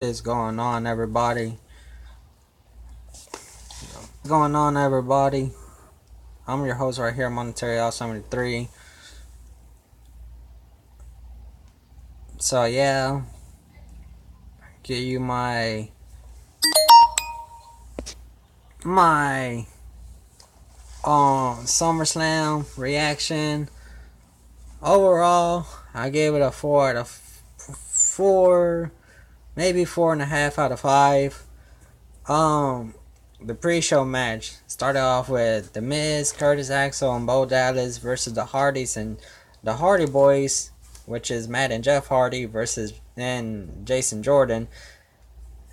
Is going on, everybody? Going on, everybody? I'm your host right here, Monetary All 73. So yeah, give you my SummerSlam reaction. Overall, I gave it a 4 maybe 4.5 out of 5. The pre-show match started off with The Miz, Curtis Axel, and Bo Dallas versus the Hardys and the Hardy Boys, which is Matt and Jeff Hardy versus and Jason Jordan,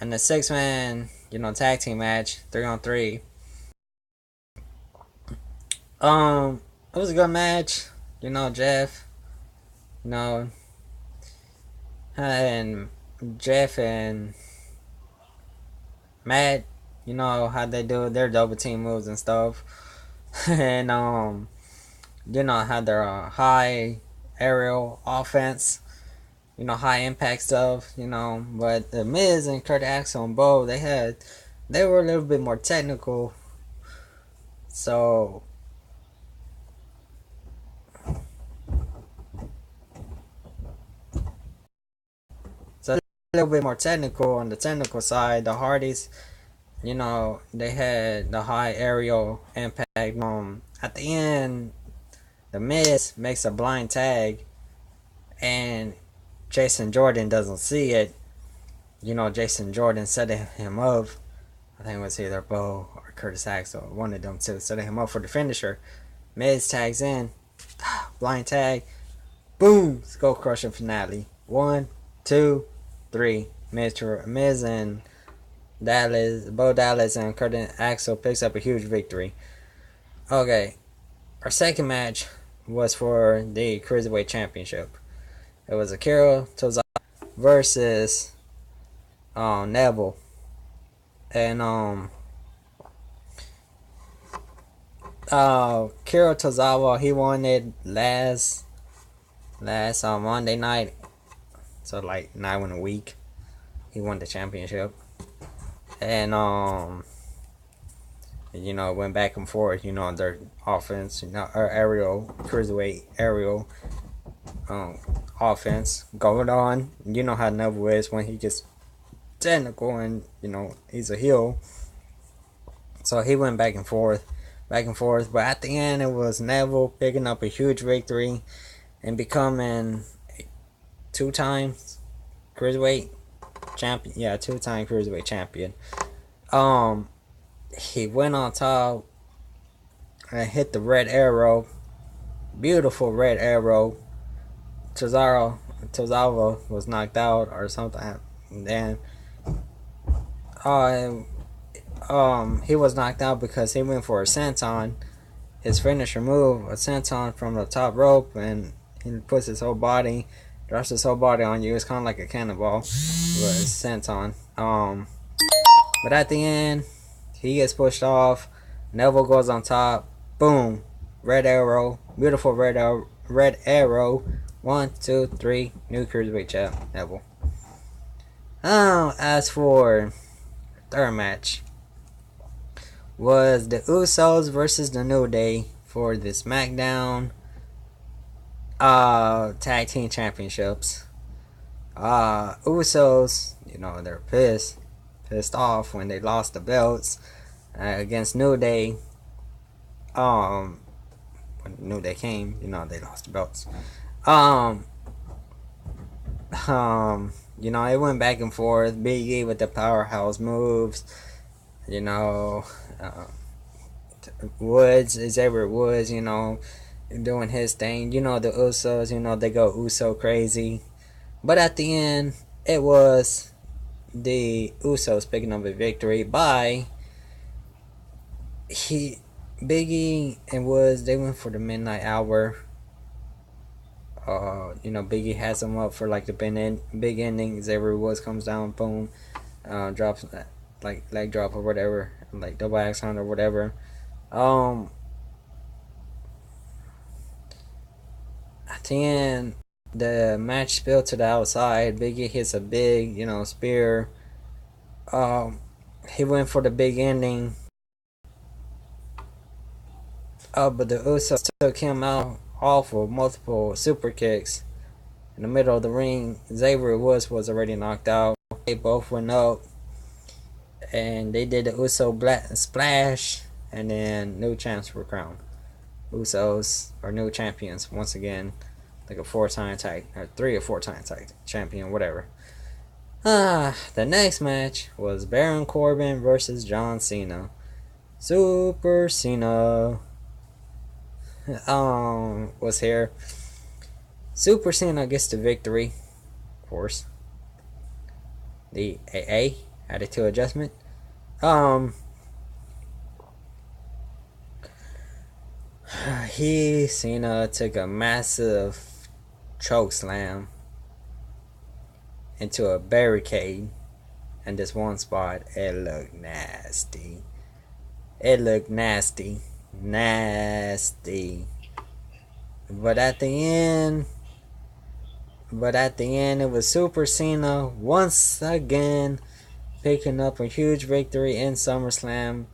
and the six-man tag team match 3-on-3. It was a good match. Jeff, you know, and Jeff and Matt, how they do their double team moves and stuff, and had their high aerial offense, high impact stuff, but the Miz and Kurt Axel and Bo, they were a little bit more technical, so a little bit more technical on the technical side. The Hardys, they had the high aerial impact. At the end, the Miz makes a blind tag, and Jason Jordan doesn't see it. Jason Jordan setting him up. I think it was either Bo or Curtis Axel, one of them two, setting him up for the finisher. Miz tags in, blind tag, boom, skull crushing finale. 1, 2, 3. Miz and Bo Dallas and Curtis Axel picks up a huge victory. Okay, our second match was for the Cruiserweight Championship. It was Akira Tozawa versus Neville. And Akira Tozawa, he won it last Monday night. So like not in a week. He won the championship. And went back and forth, their offense, or aerial, cruiserweight aerial offense going on. You know how Neville is when he gets technical and, he's a heel. So he went back and forth. But at the end, it was Neville picking up a huge victory and becoming 2 times cruiserweight champion. Yeah, 2-time cruiserweight champion. He went on top and hit the red arrow. Beautiful red arrow. Tozawa was knocked out or something. And then he was knocked out because he went for a senton. His finisher move, a senton from the top rope, and he puts his whole body, drops his whole body on you. It's kind of like a cannonball, but it's senton. But at the end, he gets pushed off. Neville goes on top. Boom, red arrow, beautiful red arrow. 1, 2, 3, new cruiserweight champ, Neville. As for third match, was the Usos versus the New Day for the SmackDown Tag Team Championships. Usos, they're pissed off when they lost the belts against New Day. When New Day came, they lost the belts. It went back and forth. Big E with the powerhouse moves. Woods, Xavier Woods, doing his thing. The Usos, they go Uso crazy. But at the end, it was the Usos picking up a victory by Big E and Woods. They went for the midnight hour. Big E has him up for like the big ending. Xavier Woods comes down, boom, drops like leg drop or whatever, like double axe on or whatever. At the end, the match spilled to the outside. Big E hits a big, spear Um, he went for the big ending. But the Usos took him out off of multiple super kicks in the middle of the ring. Xavier Woods was already knocked out. They both went up and they did the Uso black splash, and then new champs were crowned. Usos are new champions once again, like a 4-time tag, or 3 or 4 time tag champion, whatever. The next match was Baron Corbin versus John Cena. Super Cena was here. Super Cena gets the victory, of course. The AA attitude adjustment. Cena took a massive choke slam into a barricade in this one spot. It looked nasty. Nasty. But at the end, it was Super Cena once again picking up a huge victory in SummerSlam,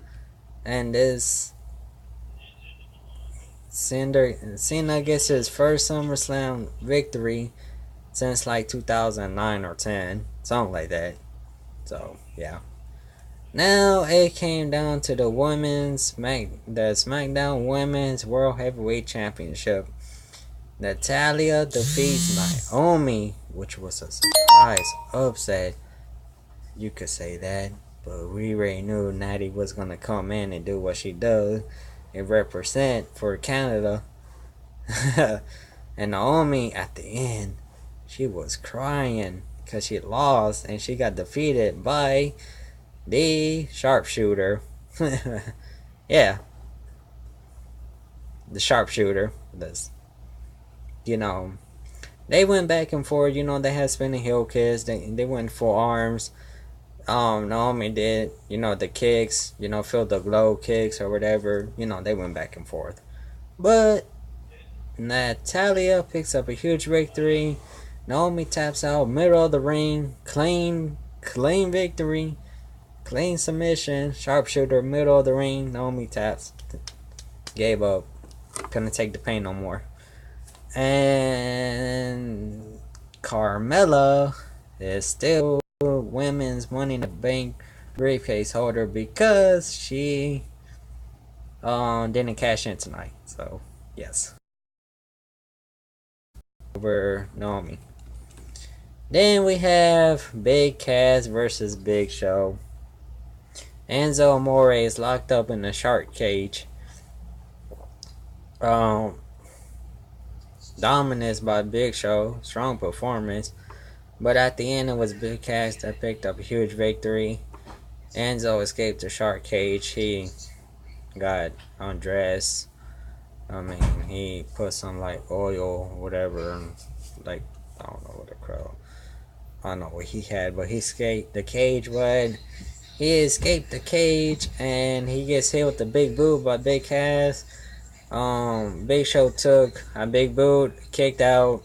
and this Cena gets his first SummerSlam victory since like 2009 or 10, something like that. So yeah. Now it came down to the SmackDown Women's World Heavyweight Championship. Natalya defeats Naomi, which was a surprise upset. You could say that, but we already knew Natty was gonna come in and do what she does and represent for Canada. And Naomi at the end, she was crying because she lost and she got defeated by the sharpshooter. Yeah, the sharpshooter. You know, they went back and forth. You know, they had spinning heel kicks. They went full arms. Naomi did, the kicks, feel the glow kicks or whatever. They went back and forth. But Natalya picks up a huge victory. Naomi taps out middle of the ring. Clean victory. Clean submission. Sharpshooter middle of the ring. Naomi taps. Gave up. Couldn't take the pain no more. And Carmella is still women's Money in the Bank briefcase holder because she didn't cash in tonight. So yes, over Naomi. Then we have Big Cass versus Big Show. Enzo Amore is locked up in the shark cage. Dominance by Big Show, strong performance. But at the end, it was Big Cass that picked up a huge victory. Enzo escaped the shark cage. He got undressed. He put some like oil, whatever, and like I don't know what the crowd. I don't know what he had, but he escaped the cage. He escaped the cage, and he gets hit with the big boot by Big Cass. Big Show took a big boot, kicked out,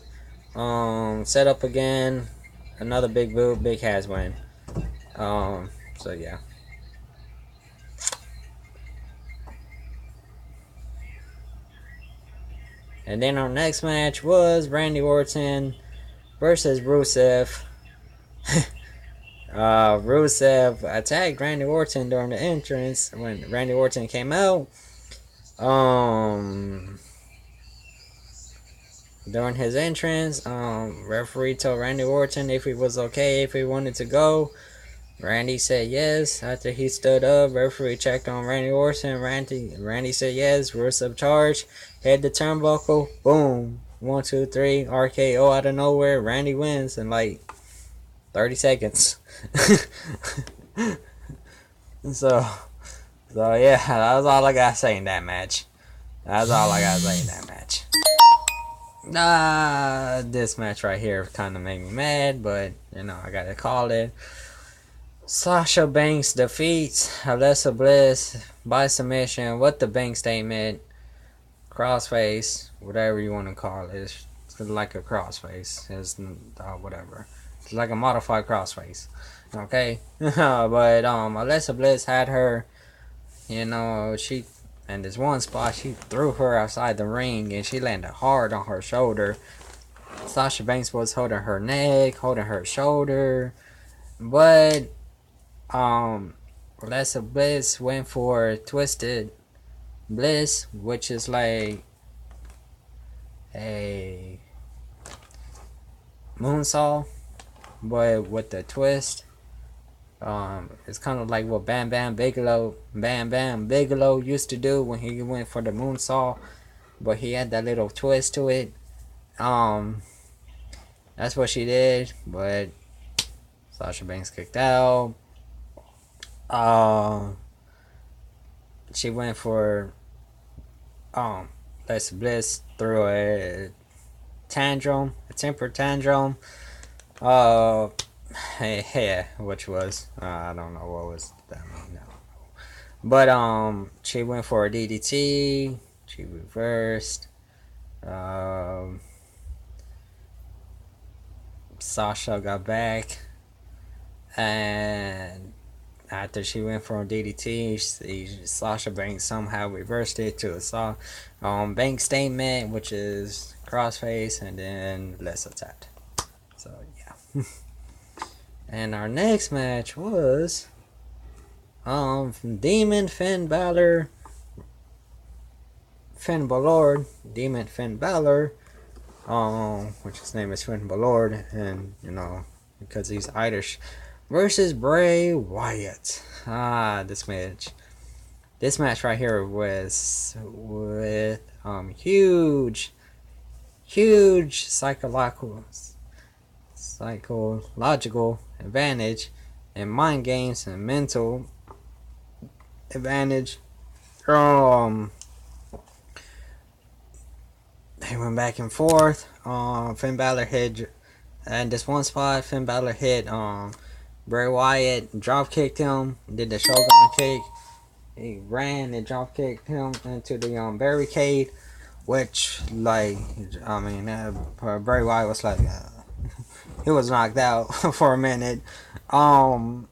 set up again, another big boot, Big Cass win. So yeah. And then our next match was Randy Orton versus Rusev. Rusev attacked Randy Orton during the entrance when Randy Orton came out. During his entrance, referee told Randy Orton if he was okay, if he wanted to go. Randy said yes. After he stood up, referee checked on Randy Orton. Randy said yes. Rusev charged, hit the turnbuckle, boom, 1, 2, 3, RKO out of nowhere. Randy wins in like 30 seconds. So yeah, that was all I gotta say in that match. This match right here kind of made me mad, but I gotta call it. Sasha Banks defeats Alexa Bliss by submission with the bank statement, crossface, whatever you want to call it. It's like a crossface. It's whatever. It's like a modified crossface. Okay, but Alexa Bliss had her. She in this one spot she threw her outside the ring and she landed hard on her shoulder. Sasha Banks was holding her neck, holding her shoulder, but Alexa Bliss went for Twisted Bliss, which is like a moonsault, but with the twist. It's kind of like what Bam Bam Bigelow used to do when he went for the moonsault, but he had that little twist to it. Um, that's what she did, but Sasha Banks kicked out. Uh, she went for Alexa Bliss through a temper tantrum. Uh, yeah, which was I don't know what was that mean now. But she went for a DDT. She reversed. Um, Sasha got back, and after she went for a DDT, Sasha Banks somehow reversed it to a bank statement, which is crossface, and then less attacked. So yeah. And our next match was Demon Finn Balor, Demon Finn Balor, which his name is Finn Balor, and because he's Irish, versus Bray Wyatt. This match right here was with huge psychological advantage and mind games and mental advantage. They went back and forth. Finn Balor hit, and this one spot, Finn Balor hit Bray Wyatt, drop kicked him, did the Shogun kick. He ran and drop kicked him into the barricade, which Bray Wyatt was like, he was knocked out for a minute. Bray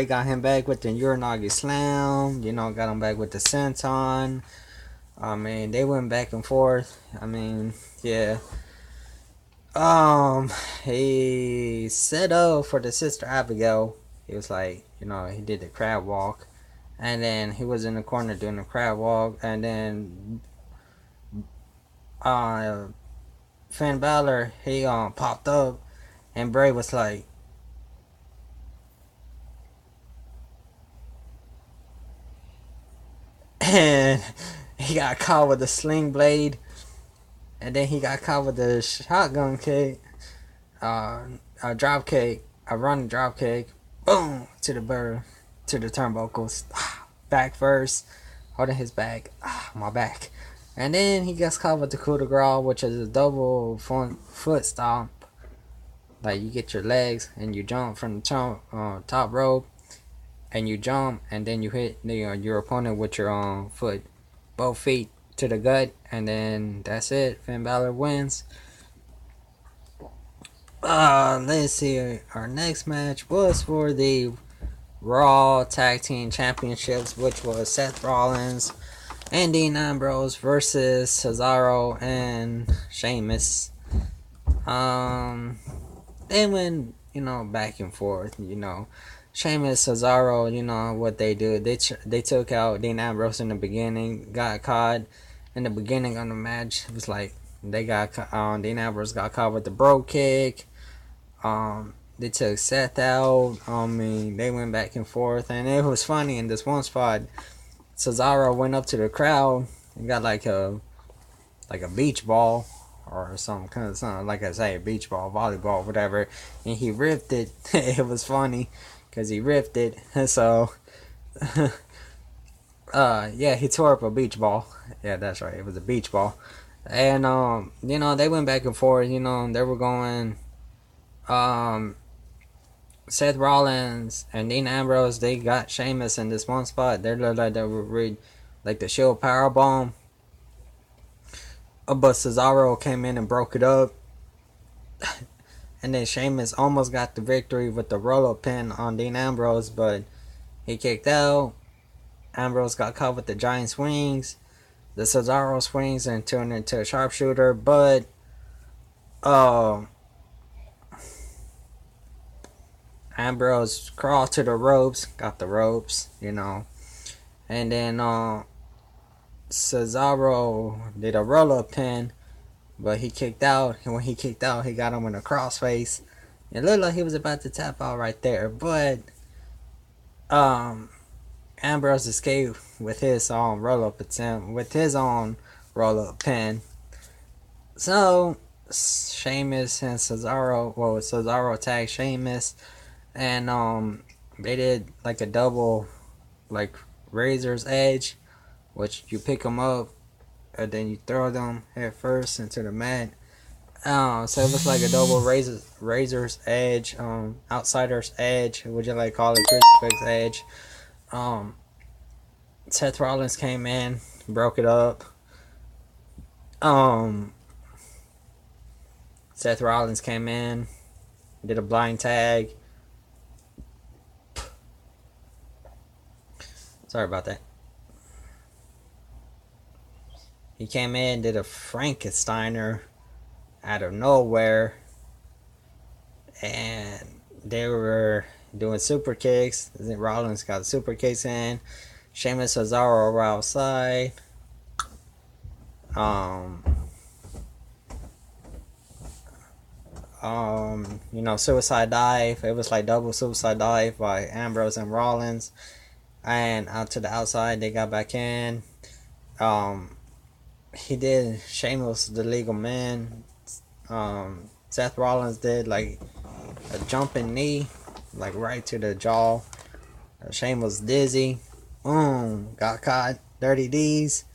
got him back with the Uranagi Slam. Got him back with the Senton. They went back and forth. Yeah. He set up for the Sister Abigail. He was like, he did the crab walk, and then he was in the corner doing the crab walk, and then Finn Balor, he popped up, and Bray was like, and he got caught with a sling blade, and then he got caught with the shotgun kick, a drop kick, a running drop kick, boom, to the turnbuckles, back first, holding his back, my back, and then he gets caught with the coup de grace, which is a double foot stomp. Like you get your legs and you jump from the top rope, and you jump, and then you hit your opponent with your foot, both feet to the gut, and then that's it. Finn Balor wins. Let's see. Our next match was for the Raw Tag Team Championships, which was Seth Rollins and Dean Ambrose versus Cesaro and Sheamus. They went, back and forth. Sheamus, Cesaro, what they do. They took out Dean Ambrose in the beginning. Got caught in the beginning of the match. It was like they got Dean Ambrose got caught with the bro kick. They took Seth out. They went back and forth, and it was funny. In this one spot, Cesaro went up to the crowd and got like a beach ball or something, like I say, beach ball, volleyball, whatever, and he ripped it. It was funny because he ripped it. So, yeah, he tore up a beach ball. Yeah, that's right. It was a beach ball, and they went back and forth. They were going. Seth Rollins and Dean Ambrose, they got Sheamus in this one spot. They looked like they were read like the Shield Powerbomb. But Cesaro came in and broke it up. And then Sheamus almost got the victory with the roll-up pin on Dean Ambrose, but he kicked out. Ambrose got caught with the giant swings, the Cesaro swings, and turned into a sharpshooter. But Ambrose crawled to the ropes, got the ropes, and then Cesaro did a roll-up pin, but he kicked out. And when he kicked out, he got him in a crossface. It looked like he was about to tap out right there, but Ambrose escaped with his own roll-up attempt, with his own roll-up pin. So Sheamus and Cesaro, Cesaro tagged Sheamus, and they did like a double, like razor's edge, which you pick them up and then you throw them head first into the mat. So it was like a double razor's edge, outsider's edge, would you like call it crucifix edge. Seth Rollins came in, broke it up. Seth Rollins came in, did a blind tag. Sorry about that. He came in, did a Frankensteiner out of nowhere, and they were doing super kicks. Rollins got super kicks in. Sheamus and Cesaro were outside. Suicide dive. It was like double suicide dive by Ambrose and Rollins, and out to the outside they got back in. He did Sheamus the legal man. Seth Rollins did like a jumping knee, like right to the jaw. Sheamus dizzy. Got caught. Dirty D's.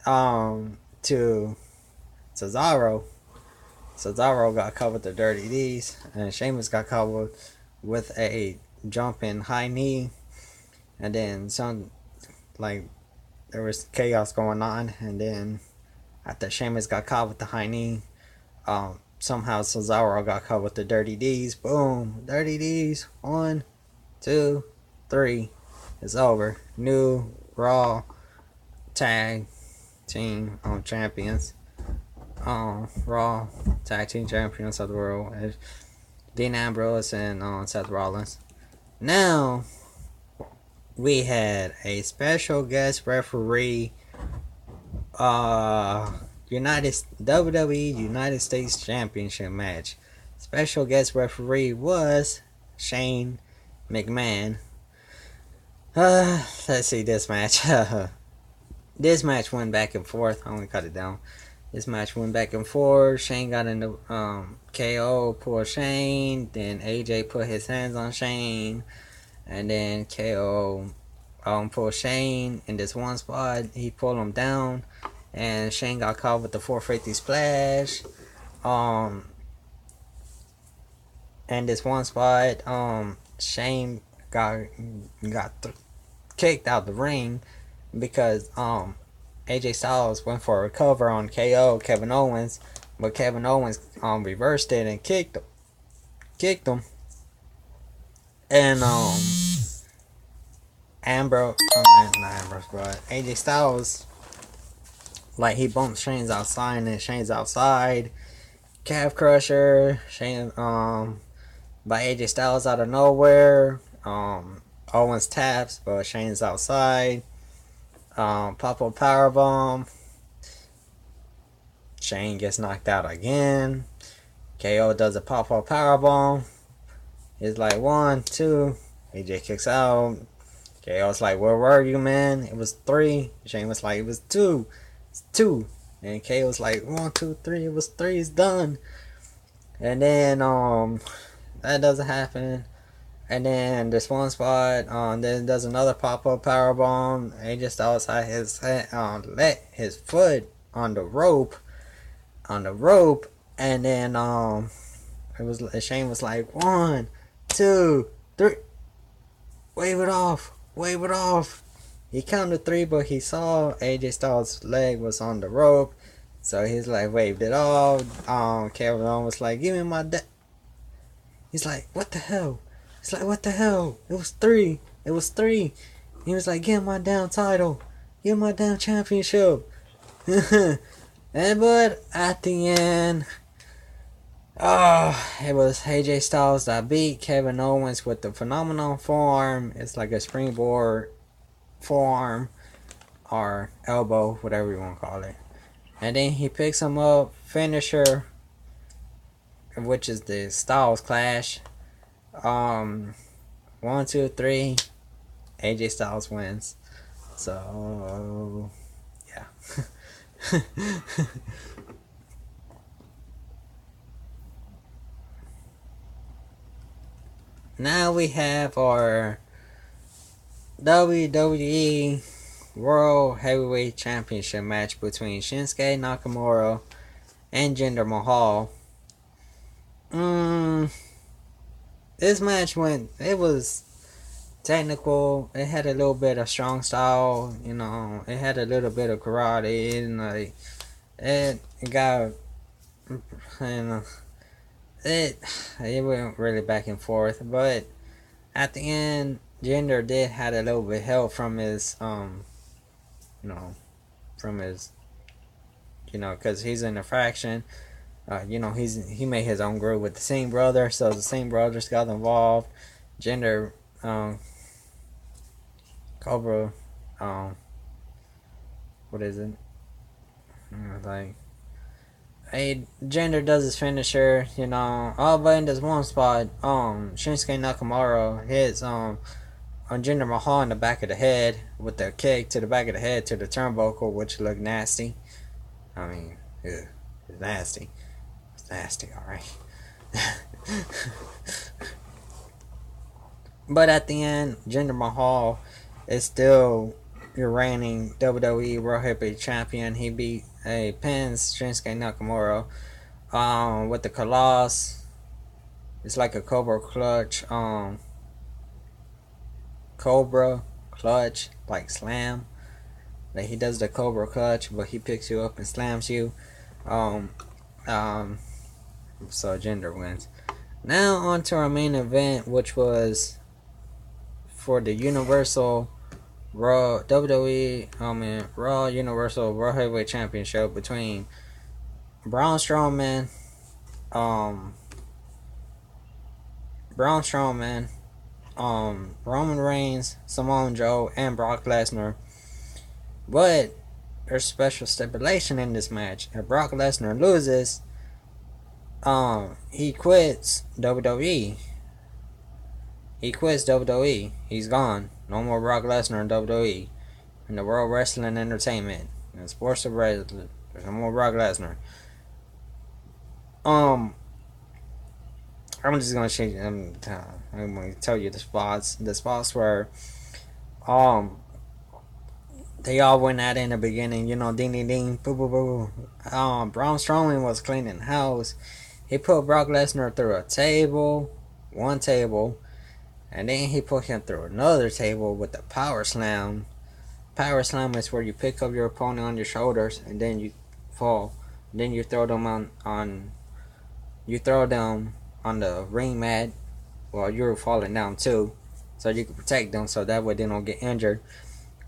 To Cesaro. Cesaro got caught with the Dirty D's, and Sheamus got caught with a jumping high knee, and then there was chaos going on, and then after Sheamus got caught with the high knee, somehow Cesaro got caught with the Dirty D's. Boom, Dirty D's. 1, 2, 3. It's over. New Raw Tag Team Champions. Raw Tag Team Champions of the world. Dean Ambrose and Seth Rollins. Now we had a special guest referee, WWE United States Championship match. Special guest referee was Shane McMahon. Let's see this match. This match went back and forth. I'm gonna cut it down. This match went back and forth. Shane got into KO, pulled Shane. Then AJ put his hands on Shane, and then KO pulled Shane in this one spot. He pulled him down, and Shane got caught with the 450 splash. And this one spot, Shane got kicked out the ring because AJ Styles went for a cover on KO, Kevin Owens, but Kevin Owens reversed it and kicked him. And AJ Styles, like, he bumped Shane's outside, and Shane's outside. Calf crusher, Shane by AJ Styles out of nowhere. Owens taps, but Shane's outside. Pop-up powerbomb. Shane gets knocked out again. KO does a pop-up powerbomb. It's like 1, 2. AJ kicks out. KO's like, where were you, man? It was 3. Shane was like, it was 2. It's 2. And KO's like, 1, 2, 3. It was 3. It's done. And then that doesn't happen. And then this one spot, then does another pop-up powerbomb. AJ Styles had his let his foot on the rope, and then Shane was like 1, 2, 3, wave it off. He counted 3, but he saw AJ Styles' leg was on the rope, so he's like waved it off. Kevin Owens was like, give me my He's like, what the hell? It's like, what the hell? It was three. It was three. He was like, get my damn title. Get my damn championship. And but at the end, it was AJ Styles that beat Kevin Owens with the phenomenal forearm. It's like a springboard forearm or elbow, whatever you want to call it. And then he picks him up, finisher, which is the Styles Clash. 1, 2, 3. AJ Styles wins. So yeah. Now we have our WWE World Heavyweight Championship match between Shinsuke Nakamura and Jinder Mahal. This match it was technical. It had a little bit of strong style, it had a little bit of karate, and like it got, it went really back and forth, but at the end, Jinder did had a little bit help from his from his because he's in a faction. He made his own group with the same brother, so the same brothers got involved. Jinder, Cobra, what is it? Like, hey, Jinder does his finisher, but in this one spot, Shinsuke Nakamura hits on Jinder Mahal in the back of the head with the kick to the back of the head to the turnbuckle, which looked nasty. I mean, it's nasty. It's nasty, alright. But at the end, Jinder Mahal is still your reigning WWE World Heavyweight Champion. He pins Shinsuke Nakamura with the Colossus. It's like a Cobra Clutch. Cobra Clutch, like slam. Like he does the Cobra Clutch, but he picks you up and slams you. So Jinder wins. Now on to our main event, which was for the Universal Raw Raw Universal World Heavyweight Championship between Braun Strowman, Roman Reigns, Samoa Joe, and Brock Lesnar. But there's special stipulation in this match. If Brock Lesnar loses, he quits WWE. He's gone. No more Brock Lesnar in WWE. In the World Wrestling Entertainment. In the sports of wrestling. There's no more Brock Lesnar. I'm just gonna change. I'm gonna tell you the spots. The spots where, they all went at it in the beginning. Ding ding ding, boo boo boo. Braun Strowman was cleaning house. He put Brock Lesnar through one table, and then he put him through another table with the power slam. Power slam is where you pick up your opponent on your shoulders and then you fall. Then you throw them on the ring mat while you're falling down too, so you can protect them so that way they don't get injured.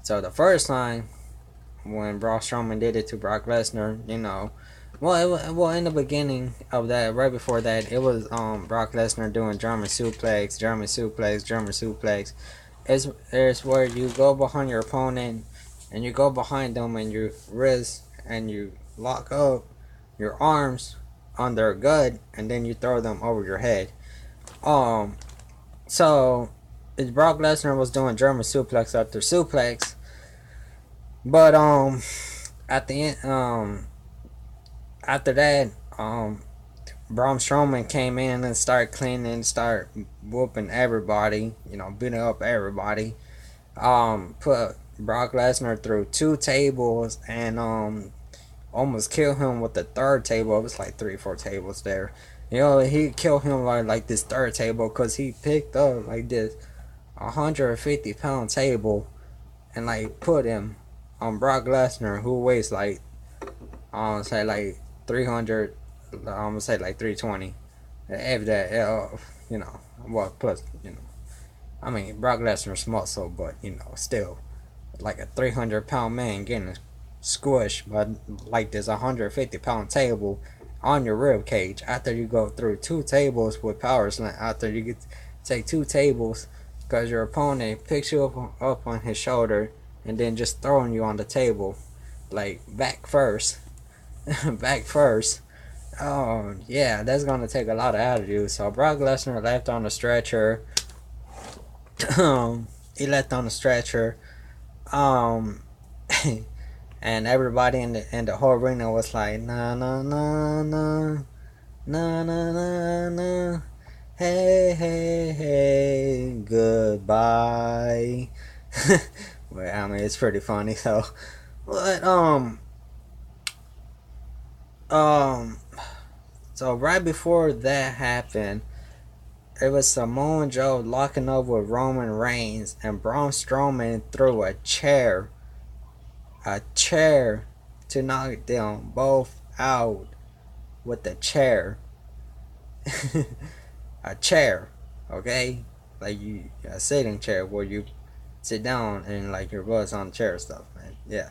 So the first time when Braun Strowman did it to Brock Lesnar, well, in the beginning of that, right before that, it was Brock Lesnar doing German suplex. It's where you go behind your opponent and you go behind them and your wrist and you lock up your arms on their gut and then you throw them over your head. So Brock Lesnar was doing German suplex after suplex, but at the end, after that, Braun Strowman came in and started cleaning, started whooping everybody, beating up everybody. Put Brock Lesnar through 2 tables and almost killed him with the 3rd table. It was like 3 or 4 tables there. He killed him like this 3rd table because he picked up like this 150-pound table and like put him on Brock Lesnar, who weighs like say like 300. I'm gonna say like 320. If that, you know. Well, plus, you know, I mean, Brock Lesnar's muscle, but you know, still, like a 300-pound man getting squished by like this 150-pound table on your rib cage after you go through 2 tables with power slam. After you get take 2 tables, because your opponent picks you up on his shoulder and then just throwing you on the table, like back first, back first. Oh yeah, that's gonna take a lot of attitude. So Brock Lesnar left on the stretcher. He left on the stretcher. Um, and everybody in the whole arena was like, na na na na na na na na, hey hey hey, goodbye. Well, I mean, it's pretty funny. So, but um, so right before that happened, it was Samoa Joe locking up with Roman Reigns, and Braun Strowman threw a chair to knock them both out with a chair. A chair, okay? Like a sitting chair where you sit down and like your butt's on the chair and stuff, man. Yeah.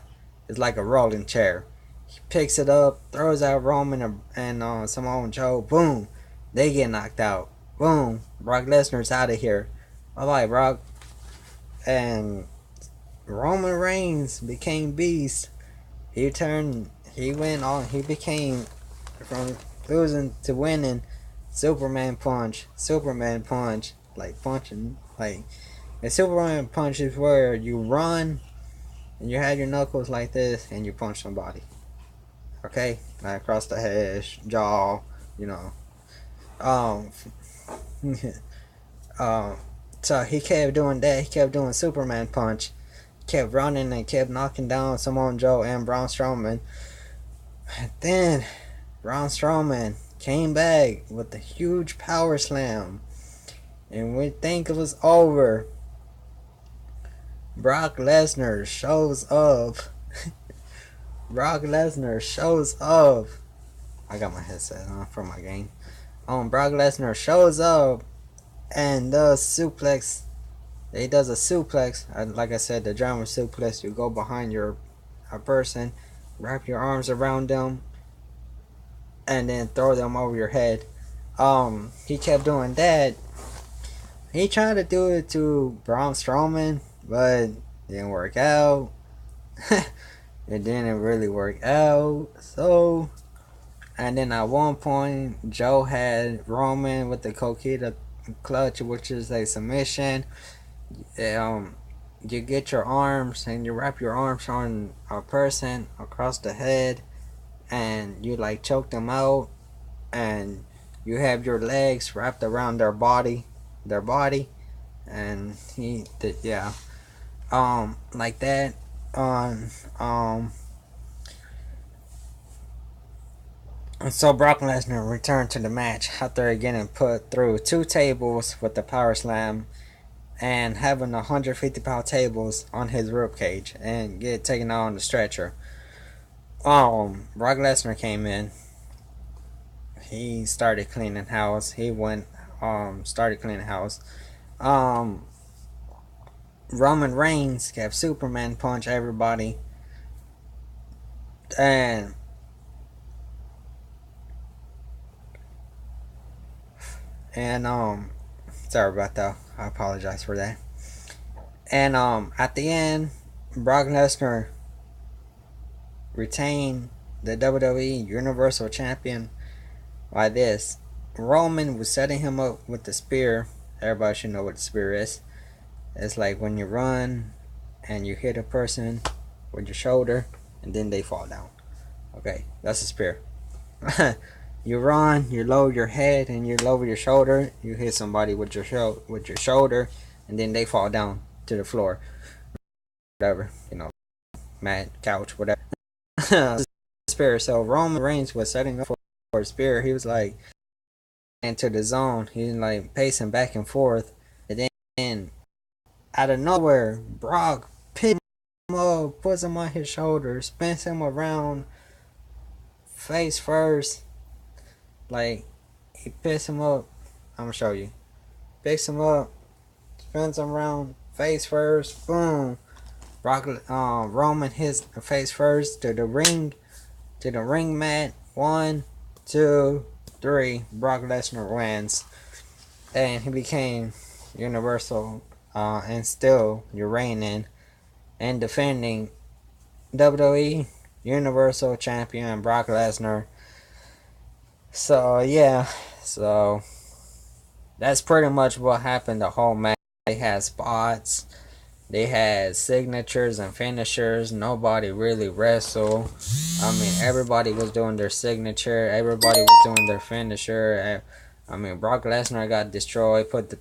It's like a rolling chair. He picks it up, throws out Roman and Samoa Joe. Boom. They get knocked out. Boom. Brock Lesnar's out of here. Bye bye, Brock. And Roman Reigns became beast. He went on, he became, from losing to winning, Superman punch, like punching, like, a Superman punch is where you run, and you have your knuckles like this, and you punch somebody, okay, like across the head, jaw, you know, um, um, so he kept doing that, he kept doing Superman punch, kept running and kept knocking down Samoa Joe and Braun Strowman. And then Braun Strowman came back with a huge power slam. And we think it was over. Brock Lesnar shows up. Brock Lesnar shows up. I got my headset on for my game. Brock Lesnar shows up and does suplex. He does a suplex. Like I said, the German suplex. You go behind a person, wrap your arms around them, and then throw them over your head. He kept doing that. He tried to do it to Braun Strowman, but it didn't work out. It didn't really work out. So, and then at one point, Joe had Roman with the Coquita clutch, which is a submission. You get your arms and you wrap your arms on a person across the head, and you like choke them out, and you have your legs wrapped around their body, and he did, yeah, like that. And so Brock Lesnar returned to the match after getting put through 2 tables with the power slam and having 150-pound tables on his rib cage and get taken out on the stretcher. Brock Lesnar came in. He started cleaning house. Started cleaning house. Roman Reigns kept Superman punch everybody, and sorry about that. I apologize for that. And at the end, Brock Lesnar retained the WWE Universal Champion by this. Roman was setting him up with the spear. Everybody should know what the spear is. It's like when you run and you hit a person with your shoulder and then they fall down. Okay, that's a spear. You run, you lower your head and you lower your shoulder. You hit somebody with your shoulder, and then they fall down to the floor. Whatever, mat, couch, whatever. Spear. So Roman Reigns was setting up for a spear. He was like into the zone. He's like pacing back and forth, and then out of nowhere, Brock picks him up, puts him on his shoulder, spins him around face first. Like, he picks him up. I'm gonna show you. picks him up, spins him around, face first, boom. Roman hits face first to the ring mat. 1, 2, 3. Brock Lesnar wins, and he became Universal and still reigning and defending WWE Universal Champion Brock Lesnar. So yeah, so that's pretty much what happened the whole match. They had spots, they had signatures and finishers. Nobody really wrestled. I mean, everybody was doing their signature. Everybody was doing their finisher. I mean, Brock Lesnar got destroyed. Put the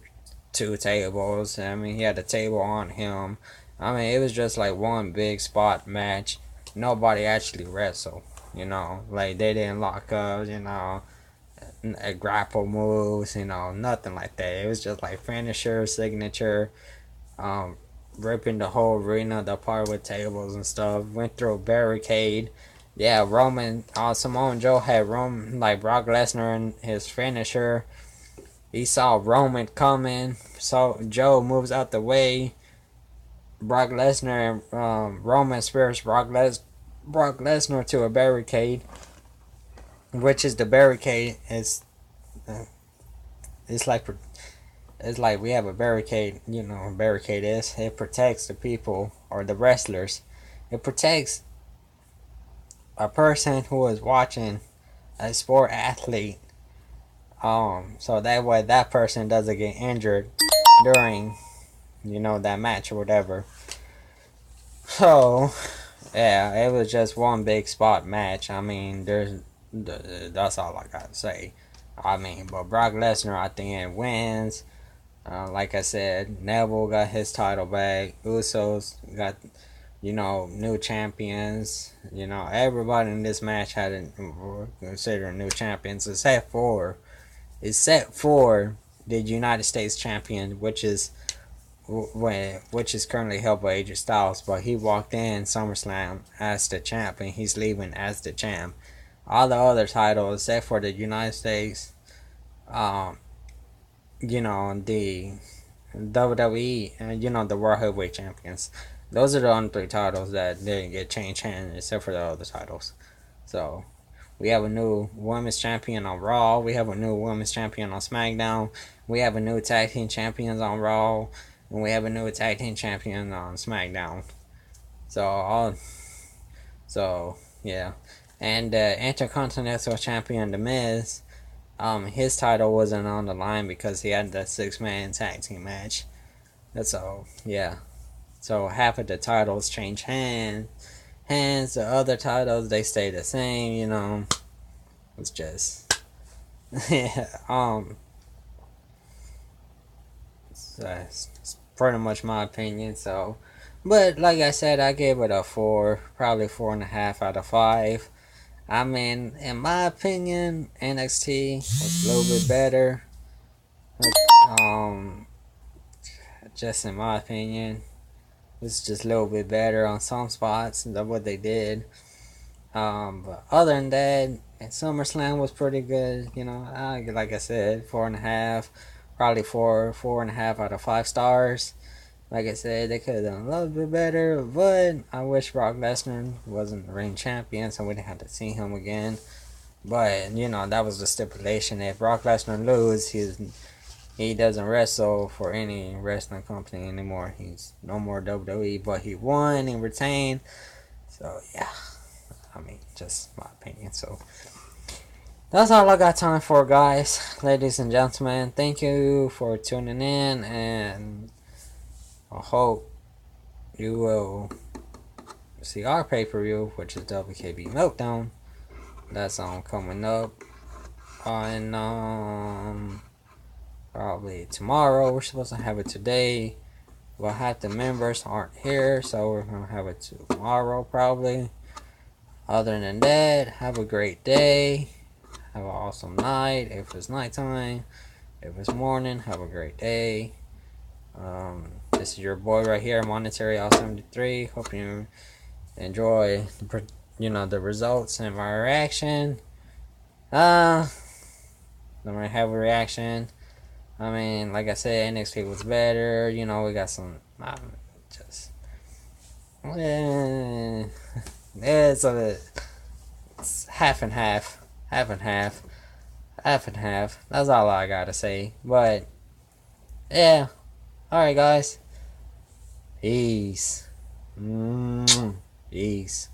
2 tables. I mean, he had a table on him. I mean, it was just like one big spot match. Nobody actually wrestled. You know, like they didn't lock up. You know, grapple moves. You know, nothing like that. It was just like finisher, signature. Um, Ripping the whole arena apart with tables and stuff. Went through a barricade. Yeah, Samoa Joe had Roman, like Brock Lesnar and his finisher. He saw Roman coming, so Joe moves out the way. Brock Lesnar and Roman spears Brock Lesnar to a barricade, which is the barricade is it's like we have a barricade. You know, a barricade is it protects the people or the wrestlers. It protects a person who is watching a sport athlete. So that way that person doesn't get injured during that match or whatever. So yeah, it was just one big spot match. I mean, that's all I gotta say. I mean, but Brock Lesnar at the end wins. Like I said, Neville got his title back. Usos got new champions. Everybody in this match had considered new champions except for the United States champion, which is currently held by AJ Styles, but he walked in SummerSlam as the champ, and he's leaving as the champ. All the other titles, except for the United States, the WWE, and the World Heavyweight Champions. Those are the only 3 titles that didn't get changed hands, except for the other titles. So we have a new women's champion on Raw. We have a new women's champion on SmackDown. We have a new tag team champions on Raw. And we have a new tag team champion on SmackDown. So yeah. And the Intercontinental Champion, The Miz, his title wasn't on the line because he had the 6-man tag team match. That's all. Yeah. So half of the titles change hands. The other titles, they stay the same. It's just yeah. That's pretty much my opinion. So, but like I said, I gave it a 4, probably 4.5 out of 5. I mean, in my opinion, NXT was a little bit better. Just in my opinion, it's just a little bit better on some spots than what they did. But other than that, SummerSlam was pretty good. Like I said, 4.5, probably 4.5 out of 5 stars. Like I said, they could have done a little bit better, but I wish Brock Lesnar wasn't the ring champion, so we didn't have to see him again. But that was the stipulation. If Brock Lesnar loses, he doesn't wrestle for any wrestling company anymore. He's no more WWE, but he won and retained. So yeah, I mean, just my opinion. So that's all I got time for, guys, ladies and gentlemen. Thank you for tuning in, and I hope you will see our pay-per-view, which is WKB Meltdown. That's coming up on probably tomorrow. We're supposed to have it today, but half the members aren't here, so we're gonna have it tomorrow probably. Other than that, have a great day. Have an awesome night. If it's nighttime, if it's morning, have a great day. This is your boy right here, Monetary All 73. Hope you enjoy the results and my reaction. I'm gonna have a reaction. I mean, like I said, NXT was better. You know, we got some. Just. Eh, it's half and half. Half and half. Half and half. That's all I gotta say. But, yeah. Alright, guys. Peace. Peace.